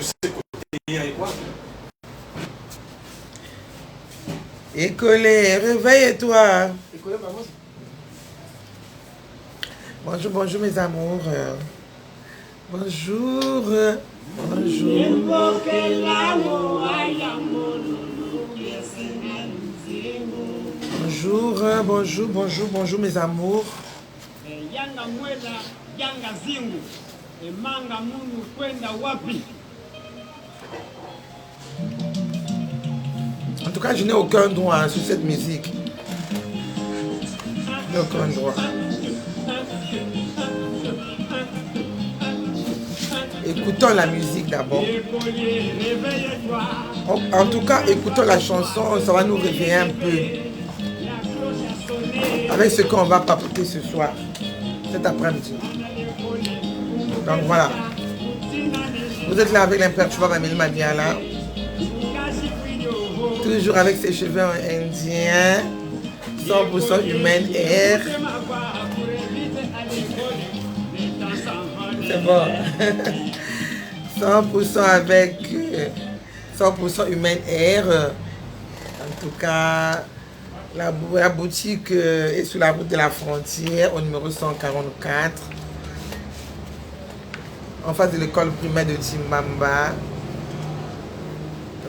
ces côtés, et quoi? Écolé, réveille-toi. Écolé, maman. Bonjour, bonjour mes amours. Bonjour. Bonjour. Bonjour, bonjour, bonjour, bonjour mes amours. Yanga mwela, yanga zingu. Manga munu kwenda wapi? En tout cas, je n'ai aucun droit sur cette musique. Je n'ai aucun droit. Écoutons la musique d'abord. En tout cas, écoutons la chanson, ça va nous réveiller un peu. Avec ce qu'on va papoter ce soir, cet après-midi. Donc voilà. Vous êtes là avec l'imperturbable Amélie Madiala. Toujours avec ses cheveux indiens. 100% humaine air. C'est bon. 100% avec 100% humaine air. En tout cas, la boutique est sur la route de la frontière au numéro 144. En face de l'école primaire de Timbamba.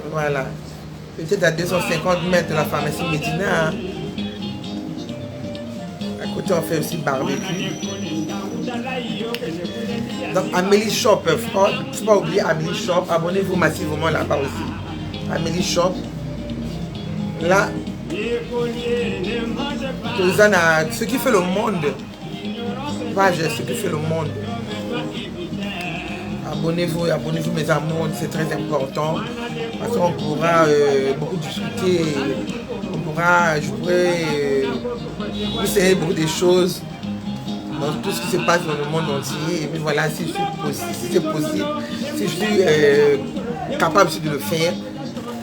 Voilà. Peut-être à 250 mètres de la pharmacie Médina. À côté, on fait aussi barbecue. Donc, Amélie Shop, il ne faut pas oublier Amélie Shop. Abonnez-vous massivement là-bas aussi. Amélie Shop. Là, ce qui fait le monde. Page, ce qui fait le monde. Abonnez-vous mes amours, c'est très important. Parce qu'on pourra beaucoup discuter. Je pourrais vous essayer beaucoup de choses dans tout ce qui se passe dans le monde entier. Et puis voilà, si c'est possible, si je suis capable de le faire,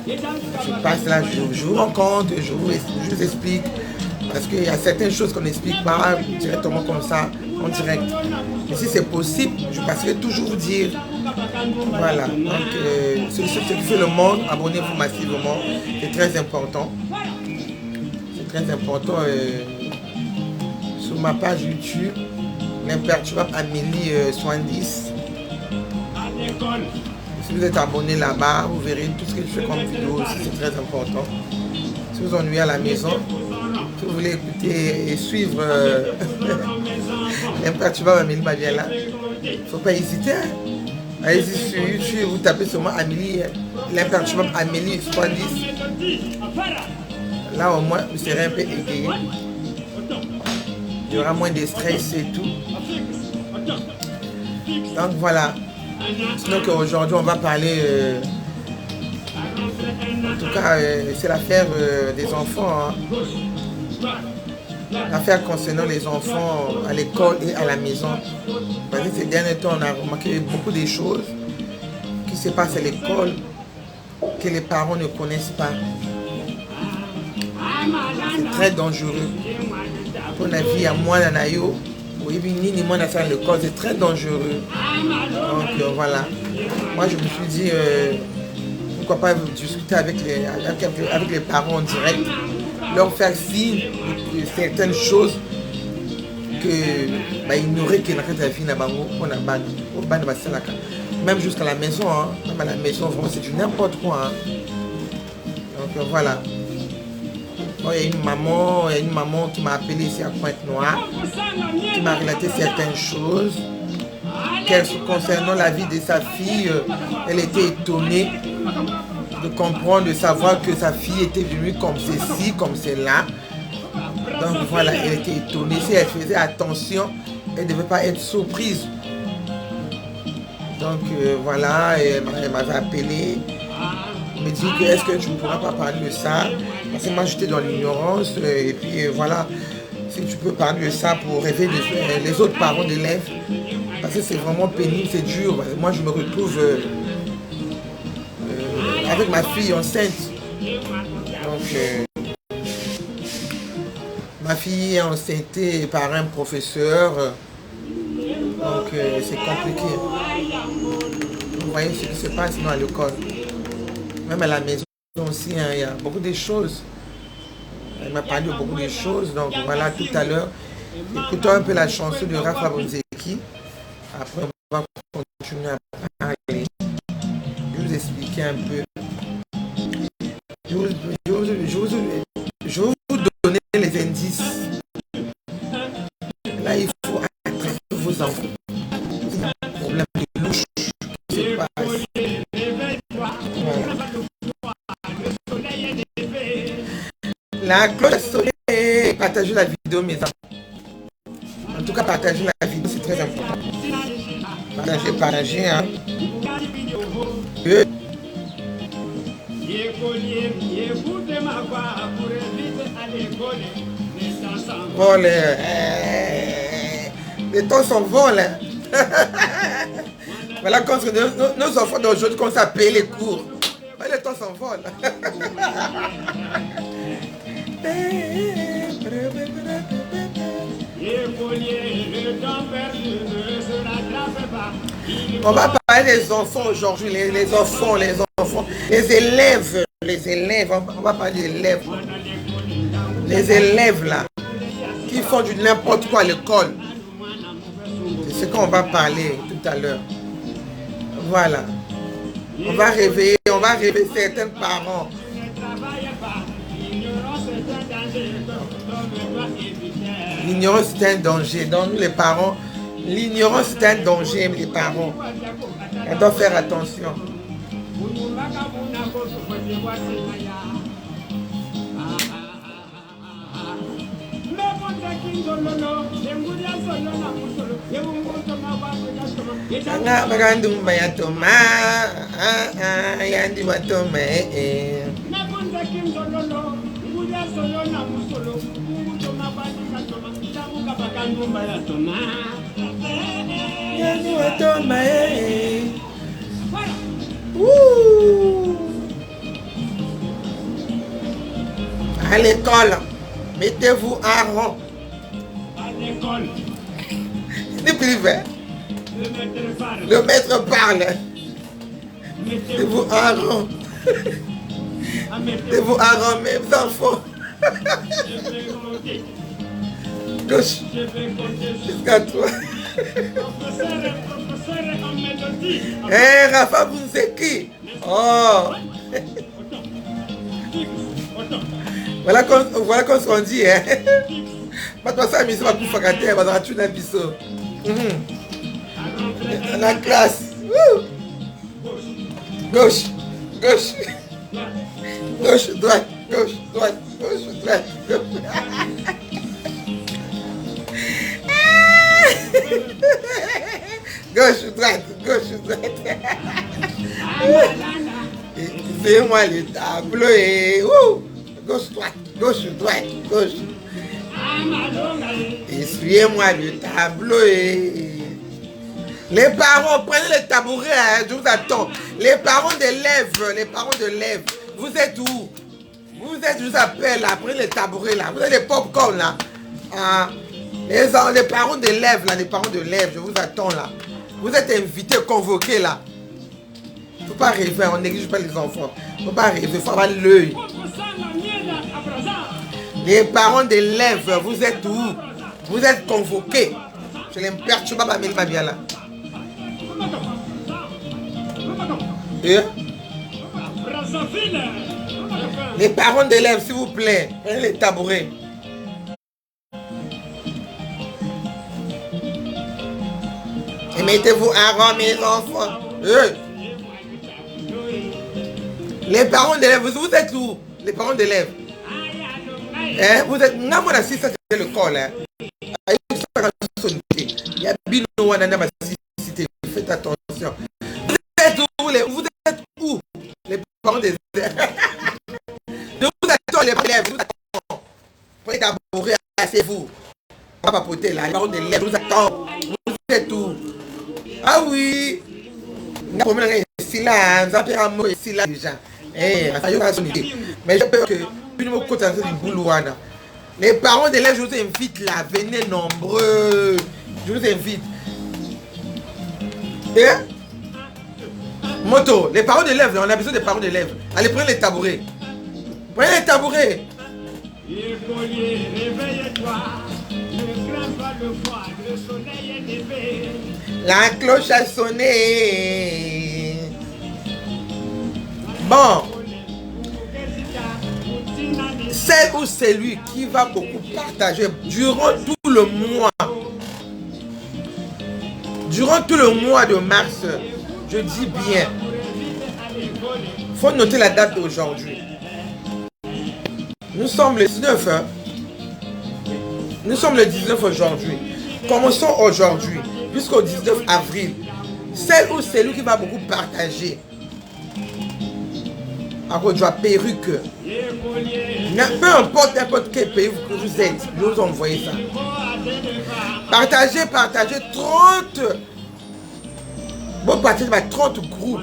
je passe là, je vous rencontre, je vous explique. Parce qu'il y a certaines choses qu'on n'explique pas directement comme ça, en direct. Mais si c'est possible, je passerai toujours vous dire. Voilà. Donc, ce qui fait le monde, abonnez-vous massivement. C'est très important. C'est très important. Sur ma page YouTube, l'imperturbable Amélie 70. Si vous êtes abonné là-bas, vous verrez tout ce que je fais comme vidéo aussi, c'est très important. Si vous ennuyez à la maison, si vous voulez écouter et suivre l'imperturbable Amélie Madiala, il ne faut pas hésiter. Allez-y sur YouTube, vous tapez seulement Amélie, l'imperturbable Amélie 70. Là au moins, vous serez un peu égayé. Il y aura moins de stress et tout. Donc voilà. Sinon qu'aujourd'hui on va parler, en tout cas c'est l'affaire des enfants, hein. L'affaire concernant les enfants à l'école et à la maison. Parce que ces derniers temps on a remarqué beaucoup de choses qui se passent à l'école que les parents ne connaissent pas. C'est très dangereux. Pour la vie à moi, Nanayo. Oui, ni moi, à l'école, c'est très dangereux. Donc voilà. Moi, je me suis dit, pourquoi pas discuter avec les parents en direct, leur faire signe de certaines choses que ignorer que la vie n'a pas même jusqu'à la maison, hein. Même à la maison, vraiment, c'est du n'importe quoi. Hein. Donc voilà. Bon, il y a une maman qui m'a appelé ici à Pointe-Noire, qui m'a relaté certaines choses concernant la vie de sa fille. Elle était étonnée de comprendre, de savoir que sa fille était venue comme ceci, comme cela. Donc voilà, elle était étonnée. Si elle faisait attention, elle ne devait pas être surprise. Donc voilà, elle m'avait appelé. Elle me dit que est-ce que tu ne pourras pas parler de ça? Parce que moi j'étais dans l'ignorance. Et puis voilà, si tu peux parler de ça pour réveiller les autres parents d'élèves. Parce que c'est vraiment pénible, c'est dur. Moi je me retrouve avec ma fille enceinte. Donc ma fille est enceintée par un professeur. Donc c'est compliqué. voyez ce qui se passe à l'école. Même à la maison aussi, hein, il y a beaucoup de choses. Elle m'a parlé de beaucoup de choses. Donc voilà, tout à l'heure, écoutons un peu la chanson de Rafa Bonzeki. Après, on va continuer à parler. Je vais vous expliquer un peu. Je vais vous donner les indices. Là, il faut attraper vos enfants. Il y a un problème de louche qui se passe. La cloche soleil. Partagez la vidéo, mes enfants. En tout cas, partagez la vidéo, c'est très important. Partagez, hein. Bon, les temps s'envolent. Hein. Voilà quand nos enfants d'aujourd'hui commencent à payer les cours. Les temps s'envolent. On va parler des enfants aujourd'hui, les enfants, les élèves, on va parler des élèves. Les élèves là, qui font du n'importe quoi à l'école. C'est ce qu'on va parler tout à l'heure. Voilà. On va réveiller certains parents. L'ignorance c'est un danger. Donc nous les parents, l'ignorance c'est un danger, les parents. On doit faire attention. À l'école, mettez-vous à rang. À l'école, le maître parle. Mettez-vous à rang. Mettez-vous à rang, mes enfants. Gauche. Jusqu'à toi. Hé, Rafa Bonzeki. Oh. Voilà qu'on se dit, hein. Maintenant, ça, mais ça va plus faire gâter, on va tuer un biseau. La classe. Gauche, gauche. Gauche, droite, gauche, droite, gauche, droite. Gauche, droite, gauche, droite. Fais-moi le tableau et gauche, droite, gauche. Essuyez-moi le tableau et... Les parents, prenez les tabourets, hein, je vous attends. Les parents d'élèves, vous êtes où? Je vous appelle là, prenez les tabourets là, vous avez les pop-corn là. Ah, les parents d'élèves là, je vous attends là. Vous êtes invités, convoqués là. Faut pas rêver, on néglige pas les enfants. Faut pas rêver, faut avoir l'œil. Les parents d'élèves, vous êtes où? Vous êtes convoqués. Je l'aime perturber ma bien là. Et les parents d'élèves, s'il vous plaît, prenez les tabourets. Et mettez-vous à rang, mes enfants. Les parents d'élèves, vous êtes où? Les parents d'élèves. Hein? Vous êtes... Non, moi, si ça c'est le col. Hein? Il y a Bino Wanana, faites attention. Vous êtes où? Les parents des élèves. Je vous attends, les élèves, je vous attends. Prenez d'abord, asseyez-vous. On va papoter là, les parents des élèves, je vous attends. Vous êtes où? Ah oui! Ici là, nous avons ici là déjà. Mais je peux que les parents d'élèves, je vous invite là, venez nombreux. Je vous invite. Moto, les parents d'élèves, on a besoin des parents d'élèves. Allez, prenez les tabourets. Prenez les tabourets. Écolier, réveille-toi. Ne crains pas le froid, le soleil est levé. La cloche a sonné. Bon. Celle ou celui qui va beaucoup partager durant tout le mois. Durant tout le mois de mars, je dis bien. Il faut noter la date d'aujourd'hui. Nous sommes le 19. Hein? Nous sommes le 19 aujourd'hui. Commençons aujourd'hui jusqu'au 19 avril. Celle ou celui qui va beaucoup partager. À cause de la perruque. Peu importe n'importe quel pays que vous êtes, je vous envoie ça. Partagez 30. Bon, partagez 30 groupes.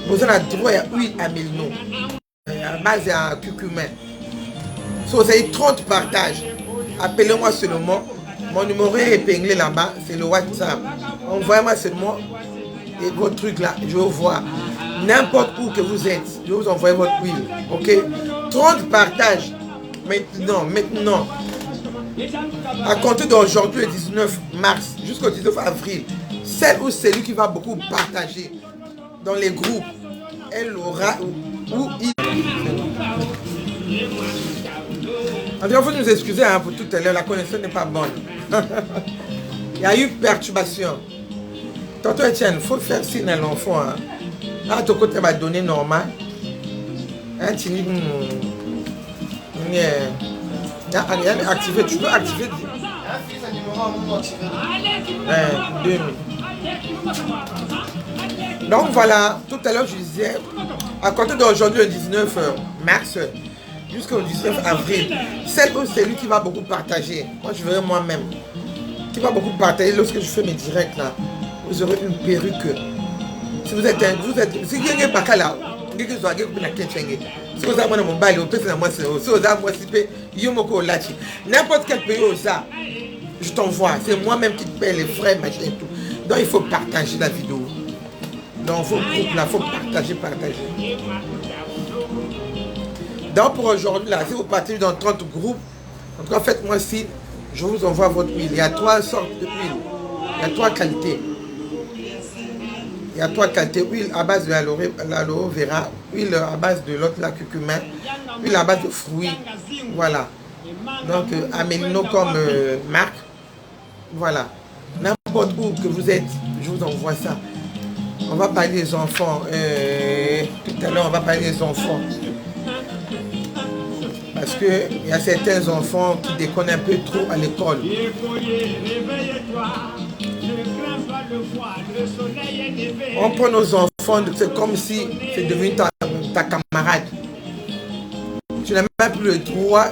Vous avez droit à huile à Melno. À base à curcuma. Si vous avez 30 partages, appelez-moi seulement. Mon numéro est épinglé là-bas, c'est le WhatsApp. Envoyez-moi seulement et votre truc là, je vous vois. N'importe où que vous êtes, je vous envoie votre huile. Ok? 30 partages. Maintenant. À compter d'aujourd'hui, le 19 mars, jusqu'au 19 avril, celle ou celui qui va beaucoup partager dans les groupes, elle aura ou il. En tout cas, il faut nous excuser hein, pour tout à l'heure, la connexion n'est pas bonne. Il y a eu perturbation. Tonton Etienne, il faut faire signe à l'enfant. Hein. À ton côté, va donner normal. Hein, tu activer, tu peux activer. Donc voilà, tout à l'heure je disais, à compter d'aujourd'hui le 19 mars jusqu'au 19 avril, celle ou celui qui va beaucoup partager, moi je verrai moi-même, qui va beaucoup partager lorsque je fais mes directs là, vous aurez une perruque. Si vous êtes, si vous n'êtes pas là, si vous avez mon mobile, n'importe quel pays où ça, je t'envoie, c'est moi-même qui te paye les frais, machin et tout. Donc il faut partager la vidéo. Dans vos groupes là, il faut partager. Donc pour aujourd'hui là, si vous partez dans 30 groupes, en tout cas faites-moi signe, je vous envoie votre huile. Il y a 3 sortes de huile. Il y a 3 qualités. Il y a 3 qualités. Huile à base de l'aloe vera, huile à base de l'autre la curcuma, huile à base de fruits. Voilà. Donc Amelino comme marque. Voilà. N'importe où que vous êtes, je vous envoie ça. On va parler des enfants. Tout à l'heure, on va parler des enfants. Parce qu'il y a certains enfants qui déconnent un peu trop à l'école. On prend nos enfants, c'est comme si c'est devenu ta camarade. Tu n'as même plus le droit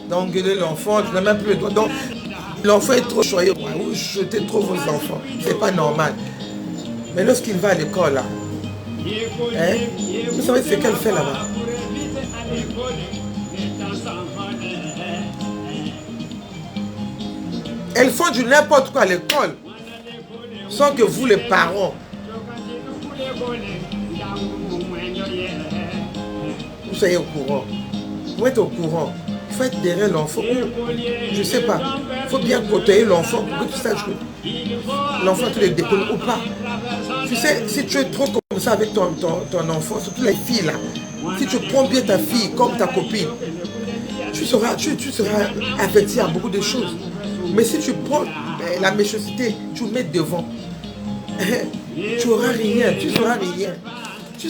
d'engueuler l'enfant, tu n'as même plus le droit. Donc, l'enfant est trop choyé. Vous jetez trop vos enfants. C'est pas normal. Mais lorsqu'il va à l'école, là, hein, vous savez ce qu'elle fait là-bas? Elles font du n'importe quoi à l'école, sans que vous, les parents, vous soyez au courant. Vous êtes au courant. Il faut être derrière l'enfant. Je ne sais pas. Il faut bien protéger l'enfant pour que tu saches que l'enfant te le déconne ou pas. Tu sais, si tu es trop comme ça avec ton enfant, surtout les filles là, si tu prends bien ta fille comme ta copine, tu seras affecté à beaucoup de choses. Mais si tu prends la méchanceté, tu mets devant, tu n'auras rien, tu ne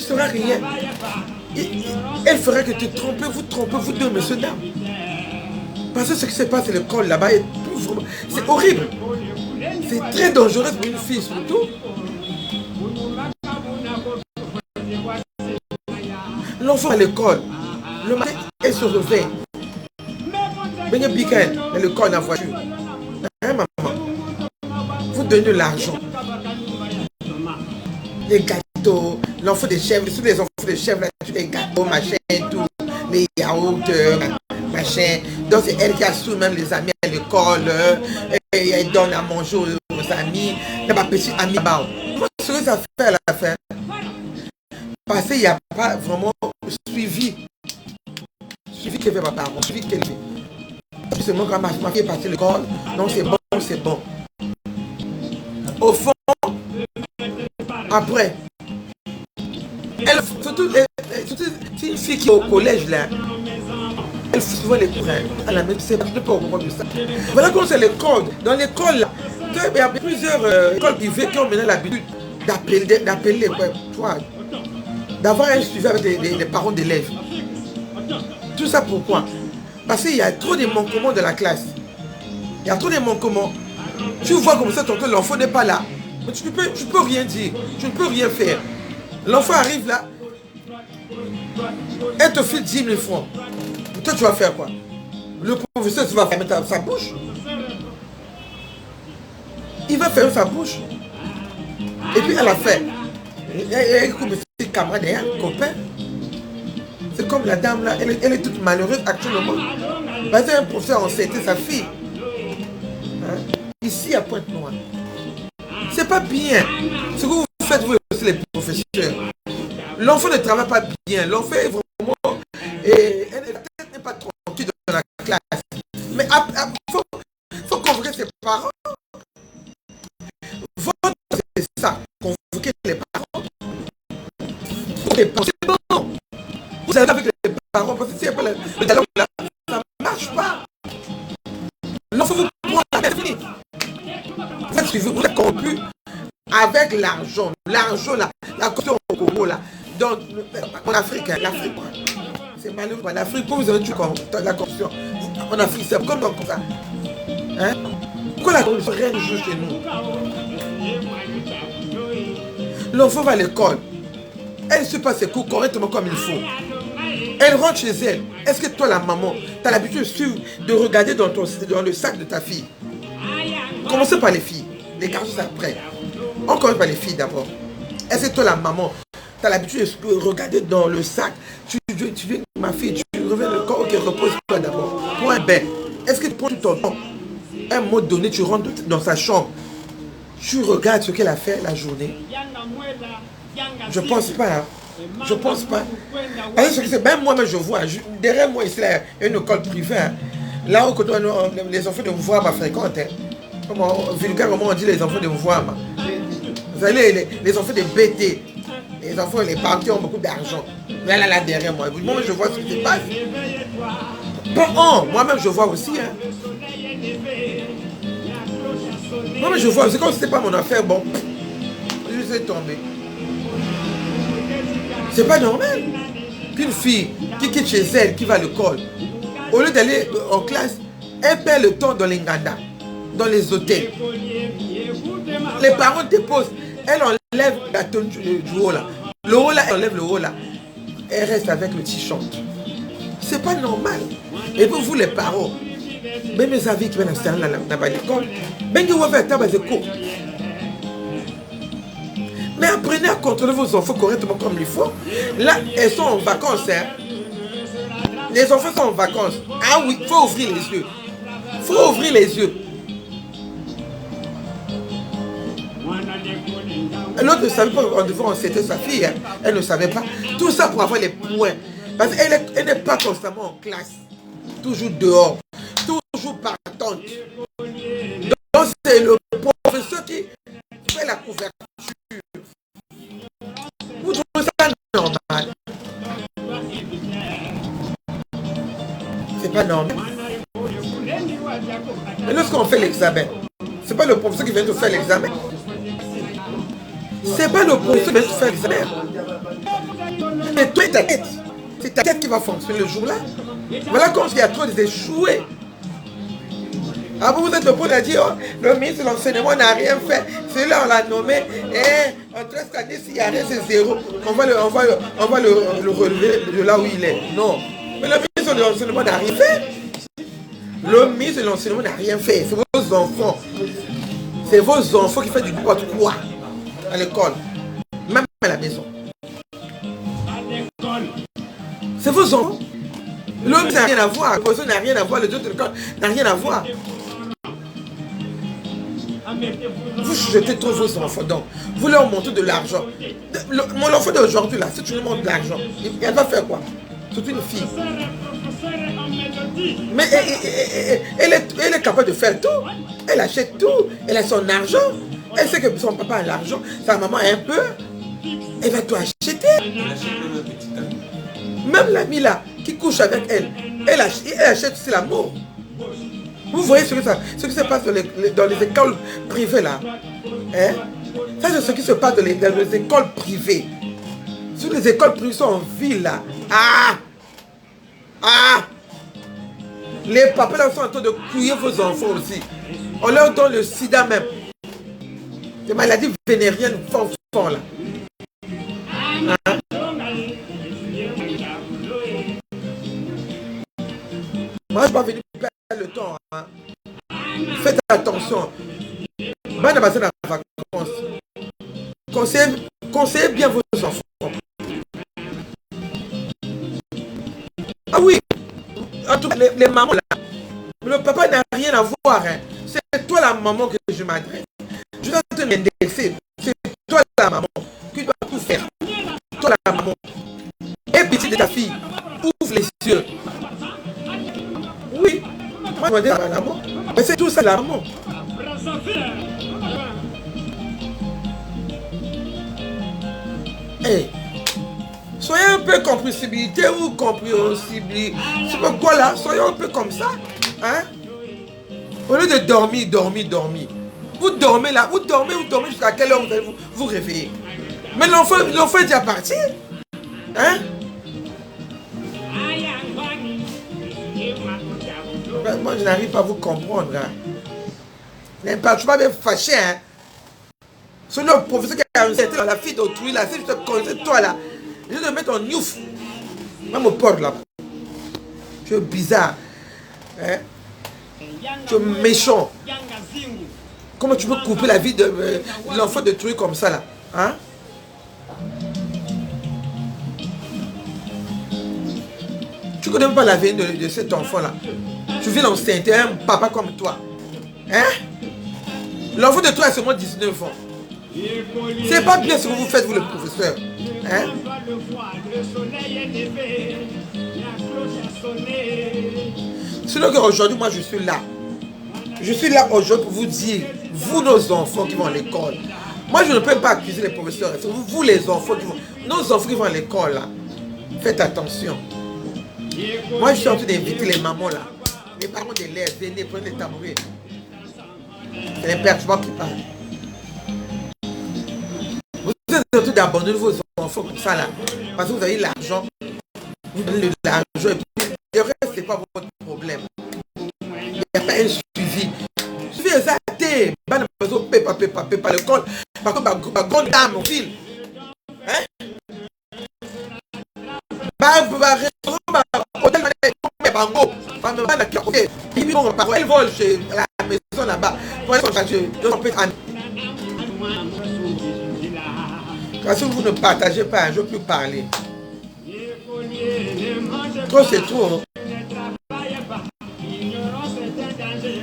seras rien. Elle fera que tu trompes, vous deux, messieurs, dames. Parce que ce qui se passe à l'école là-bas, c'est horrible. C'est très dangereux pour une fille surtout. L'enfant à l'école, le matin, elle se réveille. Venez week-end, dans le corps dans la voiture. Hein, maman? Vous donnez de l'argent. Les gâteaux, l'enfant des chèvres, tous les enfants des chèvres, là, tous les gâteaux, machin, tout, les yaourts, machin. Donc c'est elle qui assure même les amis à l'école, et elle donne à manger aux amis. Elle va petit ami. ce que ça fait à la fin, parce qu'il n'y a pas vraiment suivi. Suivi qu'elle fait ma parole, suivi qu'elle fait. Seulement quand ma fille est partie à l'école, non c'est bon, c'est bon. Au fond, après, elle, surtout c'est une fille qui est au collège là, elle fait souvent les cours à la même, c'est pas au courant de ça. Voilà comment c'est l'école. Dans l'école là, il y a plusieurs écoles privées qui ont maintenant l'habitude d'appeler, d'avoir un suivi avec les parents d'élèves. Tout ça pourquoi? Parce qu'il y a trop de manquements de la classe. Il y a trop de manquements. Tu vois comme ça, l'enfant n'est pas là. Mais tu peux rien dire. Tu ne peux rien faire. L'enfant arrive là. Elle te file 10 000 francs. Toi, tu vas faire quoi? Le professeur, tu vas fermer sa bouche. Il va fermer sa bouche. Et puis à la fin, il y a un camarade, un copain. C'est comme la dame là, elle est toute malheureuse actuellement. Parce qu'un professeur a enceinté sa fille. Hein? Ici à Pointe-Noire. C'est pas bien. Ce que vous faites, vous aussi les professeurs. L'enfant ne travaille pas bien. L'enfant est vraiment. Et la tête n'est pas tranquille dans la classe. Mais il faut convoquer ses parents. Votre, c'est ça. Convoquer les parents. C'est bon. Vous avez avec les parents, parce que s'il n'y a pas le dialogue là, ça ne marche pas. L'enfant vous prend la tête finie. Vous êtes corrompu avec l'argent. L'argent là, la corruption au Congo là. Donc, en Afrique, l'Afrique, c'est malheureux. L'Afrique, pourquoi vous avez tué la corruption? En Afrique, c'est comme ça. Hein? Pourquoi la corruption rien joue chez nous? L'enfant va à l'école. Elle ne suit pas ses cours correctement comme il faut. Elle rentre chez elle. Est-ce que toi, la maman, tu as l'habitude de regarder dans le sac de ta fille? Commencez par les filles. Les garçons, c'est après. On commence par les filles d'abord. Est-ce que toi, la maman, tu as l'habitude de regarder dans le sac? Tu viens, ma fille, tu reviens le corps, ok, repose-toi d'abord. Pour un bain. Est-ce que tu prends tout ton temps? Un moment donné, tu rentres dans sa chambre. Tu regardes ce qu'elle a fait la journée. Je pense pas. Hein. Je pense pas. Parce que même moi-même, je vois. Derrière moi, ici, il y a une école privée. Hein. Là où les enfants de Mouvoua fréquentent. Hein. Vulgairement, on dit les enfants de Mouvoua. Vous savez, les enfants de BT. Les enfants, les partis ont beaucoup d'argent. Là, derrière moi. Moi, je vois ce qui se passe. Bon, moi-même, je vois aussi. Hein. Moi-même, je vois. C'est comme si c'était pas mon affaire. Bon, je suis tombé. C'est pas normal qu'une fille qui quitte chez elle, qui va à l'école, au lieu d'aller en classe, elle perd le temps dans les Nganda, dans les hôtels. Les parents déposent, elle enlève la tenue du haut là. Le haut là, elle enlève le haut là. Elle reste avec le t-shirt. C'est pas normal. Et pour vous les parents, même mes avis qui viennent à l'école, même qui vont faire tabac de cours. Mais apprenez à contrôler vos enfants correctement comme il faut. Là, elles sont en vacances. Hein. Les enfants sont en vacances. Ah oui, il faut ouvrir les yeux. Il faut ouvrir les yeux. L'autre ne savait pas qu'on devait enceinter sa fille. Hein. Elle ne savait pas. Tout ça pour avoir les points. Parce qu'elle n'est pas constamment en classe. Toujours dehors. Toujours partante. Donc c'est le professeur qui fait la couverture. Vous trouvez ça normal? C'est pas normal. Mais lorsqu'on fait l'examen, c'est pas le professeur qui vient de faire l'examen. C'est pas le professeur qui vient de faire l'examen. Mais toi et ta tête. C'est ta tête qui va fonctionner le jour-là. Voilà comme s'il y a trop d'échoués. Ah, vous êtes le point à dire, oh, le ministre de l'enseignement n'a rien fait. Celui-là, on l'a nommé. Et en 13 années, s'il n'y a rien, c'est zéro. On va le relever de là où il est. Non. Mais le ministre de l'enseignement n'a rien fait. Le ministre de l'enseignement n'a rien fait. C'est vos enfants. C'est vos enfants qui font du n'importe quoi à l'école. Même à la maison. C'est vos enfants. L'homme n'a rien à voir. Le professeur n'a rien à voir. Le directeur de l'école n'a rien à voir. Vous jetez trop vos enfants. Donc, vous leur montrez de l'argent. Mon enfant d'aujourd'hui, là, si tu lui montres de l'argent, elle va faire quoi? C'est une fille. Mais elle est capable de faire tout. Elle achète tout. Elle a son argent. Elle sait que son papa a l'argent. Sa maman a un peu. Elle va tout acheter. Même l'ami là, qui couche avec elle, elle achète aussi l'amour. Vous voyez ce qui se passe dans les écoles privées là. Hein? Ça, c'est ce qui se passe dans les écoles privées. Sur les écoles privées sont en ville là. Les papas là sont en train de couiller vos enfants aussi. On leur donne le sida même. Des maladies vénériennes font là. Hein? Moi, je ne suis pas venu perdre le temps. Hein. Faites attention. Bonne passer dans la vacances. Conseillez bien vos enfants. Ah oui, en tout cas, les mamans là, le papa n'a rien à voir. Hein. C'est toi la maman que je m'adresse. Je dois te m'indexer. C'est toi la maman qui dois tout faire. Toi la maman. Et pitié de ta fille. Ouvre les yeux. Oui. Moi je me dis à la maman. Mais c'est tout ça la maman. Hey. Soyez un peu compréhensibilité ou compréhensibilité. C'est pas quoi là? Soyez un peu comme ça. Hein? Au lieu de dormir. Vous dormez là, vous dormez jusqu'à quelle heure vous allez vous réveiller. Mais l'enfant est déjà parti. Hein? Ben, moi je n'arrive pas à vous comprendre. Hein? Je ne suis pas bien fâché. Hein? C'est le professeur qui a insulté la fille d'autrui là. Si je te connaissais toi là. Je vais te mettre en nyouf. Même au port là. Tu es bizarre. Hein? Tu es méchant. Comment tu peux couper la vie de l'enfant de truc comme ça là? Hein? Tu connais même pas l'avenir de cet enfant là. Tu viens l'enceinte, un papa comme toi. Hein? L'enfant de toi a seulement 19 ans. C'est pas bien ce que vous faites, vous le professeur. Hein? Sinon qu'aujourd'hui, moi je suis là. Je suis là aujourd'hui pour vous dire, vous nos enfants qui vont à l'école. Moi je ne peux pas accuser les professeurs. C'est vous les enfants qui vont. Nos enfants qui vont à l'école là. Faites attention. Moi je suis en train d'inviter les mamans là. Les parents d'élèves, venez prendre les tabourets. C'est les pères qui parlent. Vous êtes en train d'abandonner vos enfants comme ça là. Parce que vous avez l'argent. Vous donnez de l'argent et puis le reste c'est pas votre problème. Il n'y a pas un suivi. Suivi exacté. Pas l'école. Par contre, ma grande dame en ville. Hein? Elle vole chez la maison là-bas. Parce que vous ne partagez pas, je ne peux plus parler. Trop c'est trop.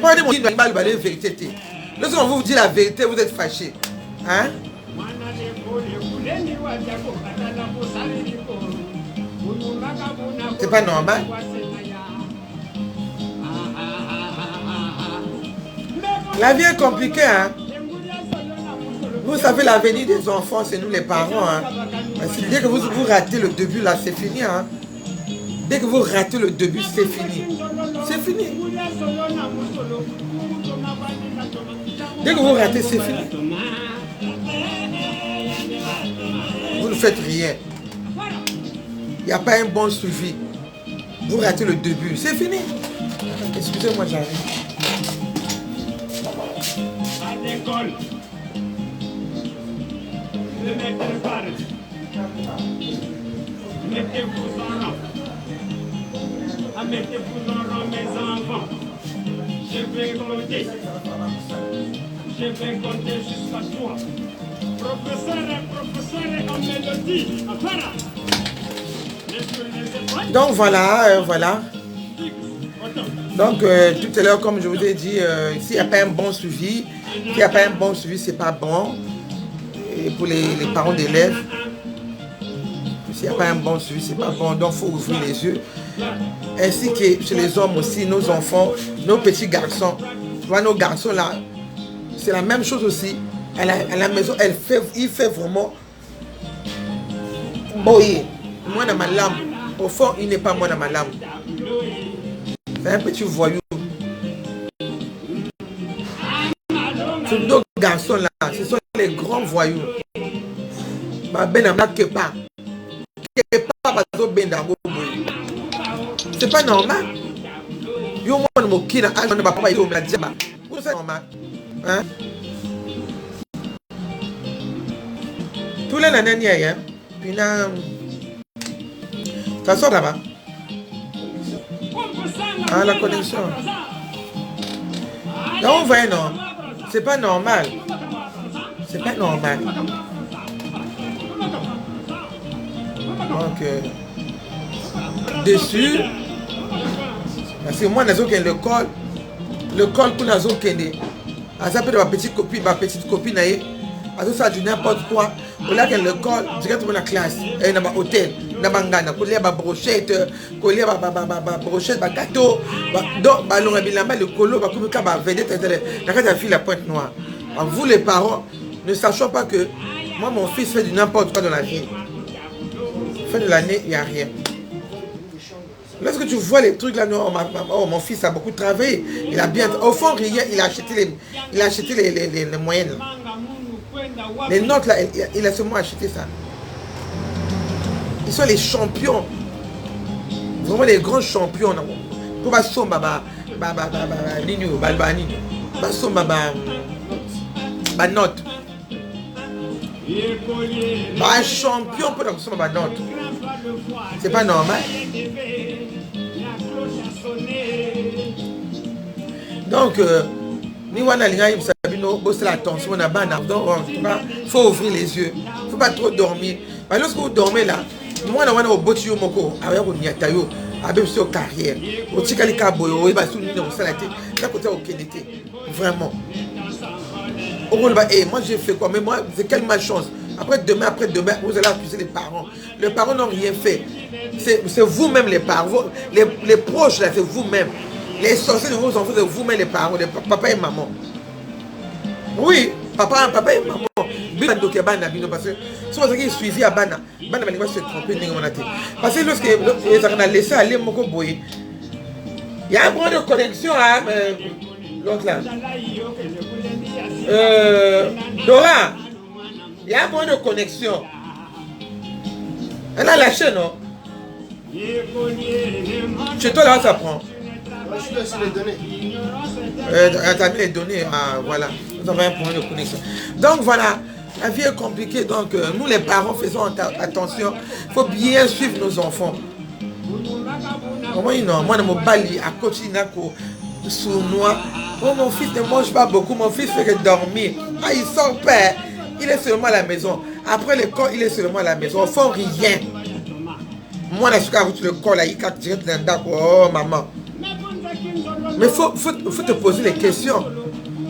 Prenez mon animal, la vérité. Lorsqu'on vous dit la vérité, vous êtes fâché. Hein? C'est pas normal. La vie est compliquée, hein? Vous savez, l'avenir des enfants, c'est nous les parents, hein? Dès que vous ratez le début, là, c'est fini, hein? Dès que vous ratez le début, c'est fini. C'est fini. Dès que vous ratez, c'est fini. Vous ne faites rien. Il n'y a pas un bon suivi. Vous ratez le début, c'est fini. Excusez-moi, j'arrive. À l'école, le maître parle. Mettez-vous en rang. Mettez-vous en rang, mes enfants. Je vais compter. Je vais compter jusqu'à 3. Professeur, en mélodie. Donc voilà, voilà. Donc tout à l'heure, comme je vous ai dit, s'il n'y a pas un bon suivi, S'il n'y a pas un bon suivi, c'est pas bon. Et pour les parents d'élèves, s'il n'y a pas un bon suivi, c'est pas bon. Donc, il faut ouvrir les yeux. Ainsi que chez les hommes aussi, nos enfants, nos petits garçons. Tu vois, nos garçons là, c'est la même chose aussi. À la maison, il fait vraiment boyer. Moi dans ma lame. Au fond, il n'est pas moi dans ma lame. C'est un petit voyou. Ces deux garçons là, ce sont les grands voyous. C'est pas normal. C'est normal. Hein? Tous les années, hein? Puis là, ça sort là-bas. Ah, la connexion. Là, on voit, non? C'est pas normal. C'est pas normal. Donc, dessus, parce que moi, le col pour la zone Kende. Ça peut être ma petite copine, ça dit n'importe quoi. Au là qu'elle le colle directement dans la classe. Et dans l'hôtel, dans la il y a des brochettes, il y a des brochettes, des gâteaux. Donc, le colo, la fille la pointe noire. Vous les parents, ne sachant pas que moi, mon fils fait du n'importe quoi dans la vie. Fin de l'année, il n'y a rien. Lorsque tu vois les trucs là, mon fils a beaucoup travaillé. Il a bien. Au fond, rien, il a acheté les moyennes. Les notes là, il a seulement acheté ça. Ils sont les champions. Vraiment les grands champions. Pour Bassom, Nino, Balbani. Bassom, note. Un champion pour Bassom, note. C'est pas normal. Donc, il faut ouvrir les yeux. Il ne faut pas trop dormir. Mais lorsque vous dormez là, nous on a au bout moko, avec au niatayo, avec sur carrière, au tikalika boyo, et basu ni au salate, là côté au Kénété. Vraiment. Moi j'ai fait quoi? Mais moi, c'est quelle malchance. Après demain, vous allez accuser les parents. Les parents n'ont rien fait. C'est vous-même les parents. Les proches là, c'est vous-même. Les sorciers de vos enfants, c'est vous-même les parents, les papa et maman. Oui, papa et maman. Parce que si vous avez suivi à Bana, Bana va se tromper. Parce que lorsqu'on a laissé aller Moko Boye, il y a un point de connexion à l'autre là. Dora, il y a un point de connexion. Elle a lâché, non? Chez toi là, ça prend. Je suis sur les données. Tu as mis les données, voilà. Nous avons un point de connexion. Donc voilà, la vie est compliquée. Donc nous les parents faisons attention. Il faut bien suivre nos enfants. Moi, dans mon bali, à côté de sournois. Oh, mon fils ne mange pas beaucoup. Mon fils fait que dormir. Ah, il sort pas. Il est seulement à la maison. Après l'école, il est seulement à la maison. Au fond, rien. Moi, je suis avec le corps là, il capte direct dans le d'accord. Oh, maman. Mais il faut te poser les questions.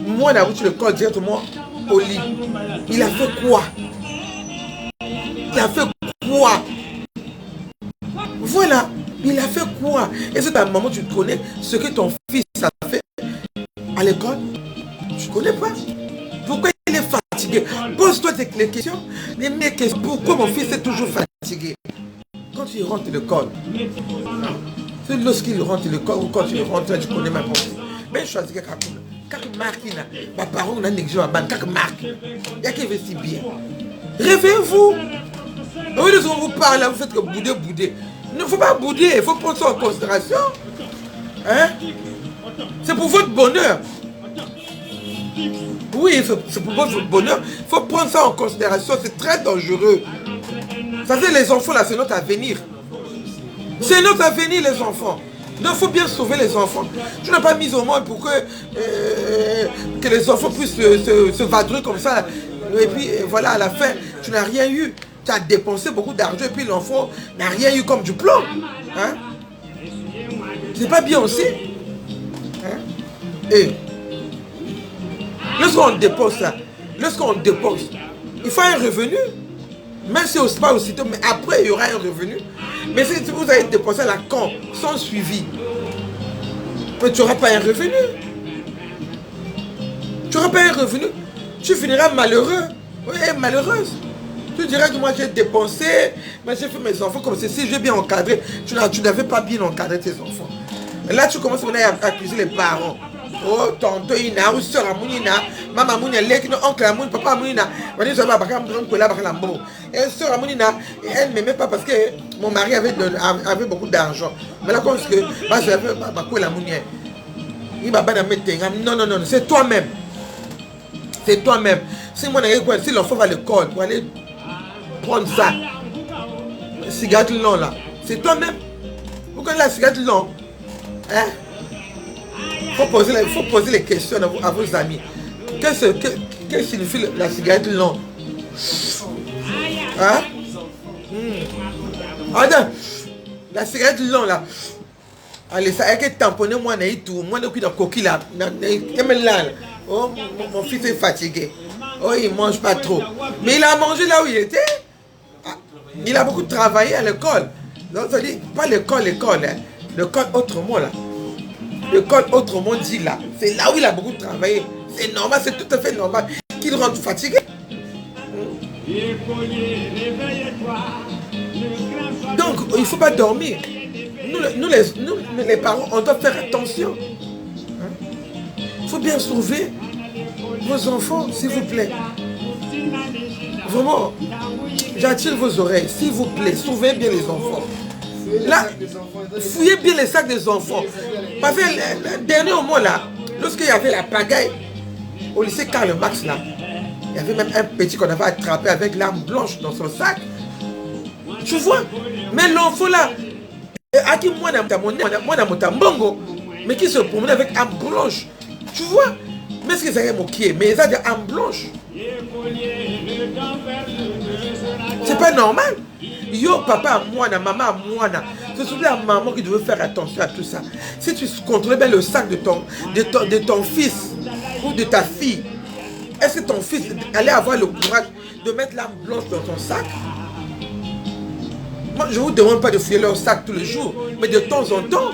Moi, on a vu le corps directement au lit. Il a fait quoi? Il a fait quoi? Voilà, il a fait quoi? Est-ce que ta maman, tu connais ce que ton fils a fait à l'école? Tu ne connais pas. Pourquoi il est fatigué? Pose-toi les questions. Les questions. Pourquoi mon fils est toujours fatigué? Quand il rentre l'école, c'est lorsqu'il rentre l'école ou quand il rentre, tu connais ma pensée. Mais je choisis quelques marques, ma parole, on a négligé ma bande, quelques marques. Il y a qui investit bien. Réveillez-vous. Oui, nous on vous parle, vous faites que bouder. Il ne faut pas bouder, il faut prendre ça en considération. Hein? C'est pour votre bonheur. Oui, c'est pour votre bonheur. Il faut prendre ça en considération, c'est très dangereux. Ça veut dire les enfants là, c'est notre avenir. C'est notre avenir les enfants. Donc il faut bien sauver les enfants. Tu n'as pas mis au monde pour que les enfants puissent se vadrouiller comme ça. Et puis voilà, à la fin, tu n'as rien eu. Tu as dépensé beaucoup d'argent et puis l'enfant n'a rien eu comme diplôme. Hein? C'est pas bien aussi. Hein? Et Lorsqu'on dépose ça, lorsqu'on dépose, il faut un revenu. Même si c'est pas aussitôt, mais après il y aura un revenu. Mais si vous avez déposé la compte sans suivi, mais tu n'auras pas un revenu. Tu n'auras pas un revenu. Tu finiras malheureux. Oui, malheureuse. Tu diras que moi j'ai dépensé, mais j'ai fait mes enfants comme ceci, j'ai bien encadré. Tu n'avais pas bien encadré tes enfants. Et là tu commences à accuser les parents. Oh, tonton ina, ou soeur amounina, maman amounina, oncle amounina, papa amounina. On dit ça va, et soeur amounina, elle ne m'aimait pas parce que mon mari avait beaucoup d'argent. Mais là, comme que, non, non, non, c'est toi-même. C'est toi-même. Si l'enfant va à l'école pour aller prendre ça, cigarette long là, c'est toi-même. Vous connaissez la cigarette long? Hein? Faut poser les questions à vos amis. Qu'est-ce que signifie la cigarette long? Hein? Attends, la cigarette long là. Allez, ça a été tamponné, moi, moi, je suis dans coquille là. Oh, mon fils est fatigué. Oh, il ne mange pas trop. Mais il a mangé là où il était. Ah, il a beaucoup travaillé à l'école. Donc, ça dit, pas l'école, hein. L'école autrement là. L'école autrement dit là. C'est là où il a beaucoup travaillé. C'est normal, c'est tout à fait normal qu'il rentre fatigué. Donc, il ne faut pas dormir. Nous, les parents, on doit faire attention. Il faut bien sauver vos enfants, s'il vous plaît. Vraiment, j'attire vos oreilles, s'il vous plaît, sauvez bien les enfants. Là, fouillez bien les sacs des enfants. Parce que le dernier mois là, lorsqu'il y avait la pagaille au lycée Karl Marx là, il y avait même un petit qu'on avait attrapé avec l'arme blanche dans son sac. Tu vois? Mais l'enfant là, mais qui se promenait avec arme blanche. Tu vois? Mais ce que c'est moqué, mais ça a des armes blanches. C'est pas normal. Yo, papa, moi, maman, moi, c'est surtout la maman qui devait faire attention à tout ça. Si tu contrôlais bien le sac de ton fils ou de ta fille, est-ce que ton fils allait avoir le courage de mettre l'arme blanche dans ton sac? Moi, je ne vous demande pas de fouiller leur sac tous les jours, mais de temps en temps,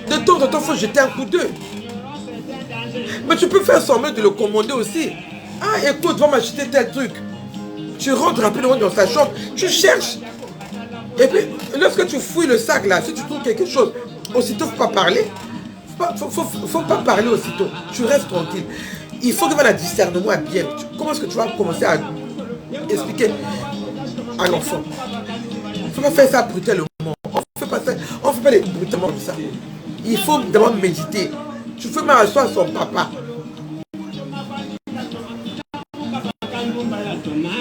il faut jeter un coup d'œil. Mais tu peux faire semblant de le commander aussi. Ah, écoute, va m'acheter tel truc. Tu rentres rapidement dans sa chambre, tu cherches. Et puis, lorsque tu fouilles le sac là, si tu trouves quelque chose, aussitôt, il ne faut pas parler. Faut pas parler aussitôt. Tu restes tranquille. Il faut que tu aies un discernement bien. Comment est-ce que tu vas commencer à expliquer à l'enfant? Il ne faut pas faire ça brutalement. On ne fait pas les brutalement comme ça. Il faut d'abord méditer. Tu fais même asseoir son papa.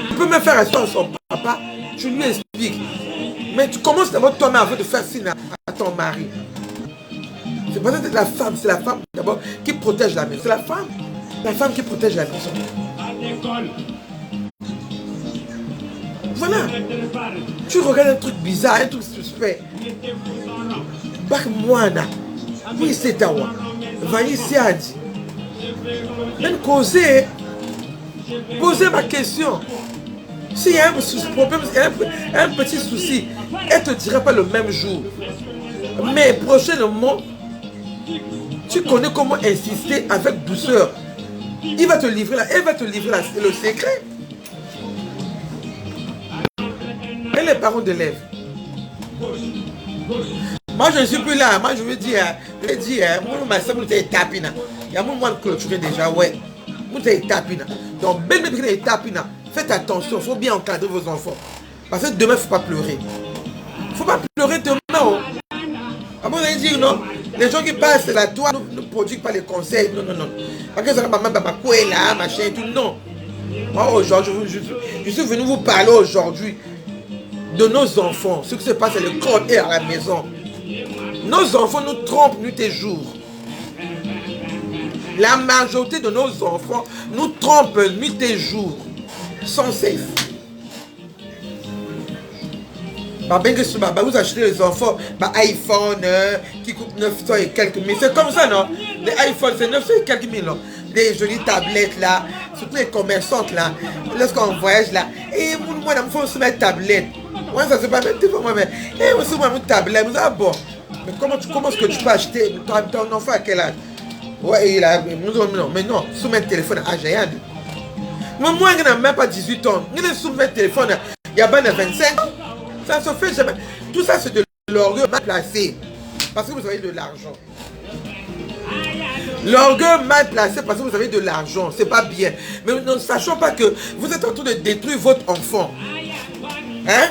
Tu peux même faire asseoir son papa. Tu lui expliques. Mais tu commences d'abord toi-même avant de faire signe à ton mari. C'est pas la femme, c'est la femme d'abord qui protège la maison. C'est la femme qui protège la maison. Voilà. Tu regardes un truc bizarre, un truc suspect. Bak Moana. Oui, c'est Tawa. Va ici à dire. Même causer. Poser ma question. S'il y a un problème, un petit souci, elle ne te dira pas le même jour. Mais prochainement, tu connais comment insister avec douceur. Elle va te livrer le secret. Et les parents d'élèves. Moi je ne suis plus là. Moi je veux dire, moi ma soeur est tapina. Il y a moi clôturé déjà, ouais. Moi est tapina. Donc belle est tapina. Faites attention, il faut bien encadrer vos enfants. Parce que demain, il ne faut pas pleurer. Il ne faut pas pleurer demain. Oh. Ah bon, vous allez dire non? Les gens qui passent là, toi, ne produisent pas les conseils. Non, non, non. Parce que ça va maman, là, machin et tout. Non. Moi, aujourd'hui, je suis venu vous parler aujourd'hui de nos enfants. Ce qui se passe à l'école et à la maison. Nos enfants nous trompent nuit et jour. La majorité de nos enfants nous trompent nuit et jour. Sans cesse. Vous achetez les enfants iPhone qui coûte 900 et quelques mille. C'est comme ça, non? Les iPhones, c'est 900 et quelques mille. Non? des jolies tablettes là, surtout les commerçantes là, lorsqu'on voyage là, et moi, il faut se mettre tablette. Moi, ça se passe même tout moi, mais, et moi, c'est une tablette, mais bon, mais comment est-ce que tu peux acheter ton enfant à quel âge? Ouais, il a, non, mais non, soumettre téléphone à Géant. Moi, je n'ai même pas 18 ans, je n'ai soumettre téléphone, il y a bien 25 ans. Ça se fait jamais. Tout ça, c'est de l'orgueil mal placé. Parce que vous avez de l'argent. L'orgueil mal placé parce que vous avez de l'argent. C'est pas bien. Mais ne sachant pas que vous êtes en train de détruire votre enfant. Hein?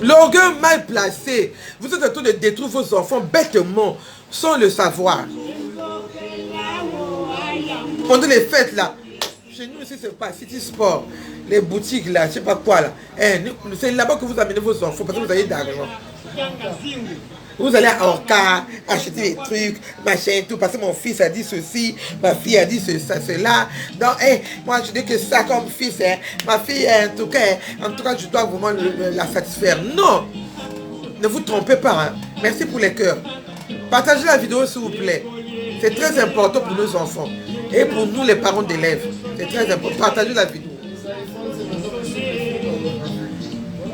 L'orgueil mal placé. Vous êtes en train de détruire vos enfants bêtement, sans le savoir. Pendant les fêtes là. Chez nous ici, c'est pas City Sport. Les boutiques là, je sais pas quoi là. C'est là-bas que vous amenez vos enfants parce que vous avez de l'argent. Vous allez à Orca, acheter des trucs, machin, tout. Parce que mon fils a dit ceci, ma fille a dit cela. Donc, moi je dis que ça comme fils, ma fille, en tout cas, je dois vraiment la satisfaire. Non! Ne vous trompez pas. Hein. Merci pour les cœurs. Partagez la vidéo s'il vous plaît. C'est très important pour nos enfants. Et pour nous les parents d'élèves. C'est très important. Partagez la vidéo.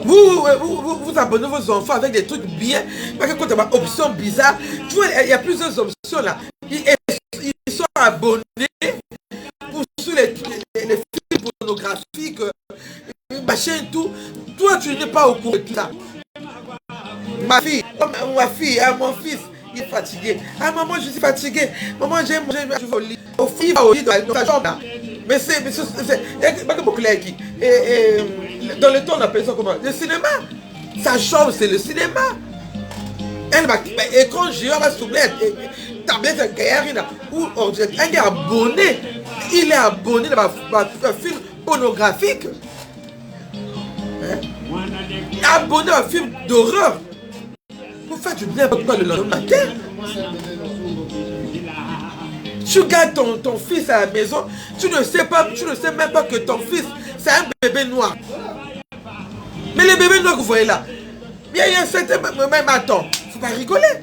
Vous abonnez vos enfants avec des trucs bien. Parce que quand il y a une option bizarre, tu vois, il y a plusieurs options là. Ils sont abonnés pour sur les films pornographiques, machin, tout. Toi, tu n'es pas au courant de tout ça. Ma fille, mon fils, il est fatigué. Ah, maman, je suis fatigué. Maman, j'ai mangé, je vais au lit. Au fil, il va au lit dans sa chambre là. Mais c'est pas que beaucoup qui. Dans le temps, on appelle ça comment? Le cinéma. Sa chambre, c'est le cinéma. Elle va, écran géant va soumettre. Tablette, ou elle est abonné. Il est abonné à un film pornographique. Hein? Abonné à un film d'horreur. Pour faire du bien pour toi le lendemain matin. Tu gardes ton fils à la maison, tu ne sais même pas que ton fils, c'est un bébé noir. Mais les bébés noirs que vous voyez là, il y a un certain même attends, il ne faut pas rigoler.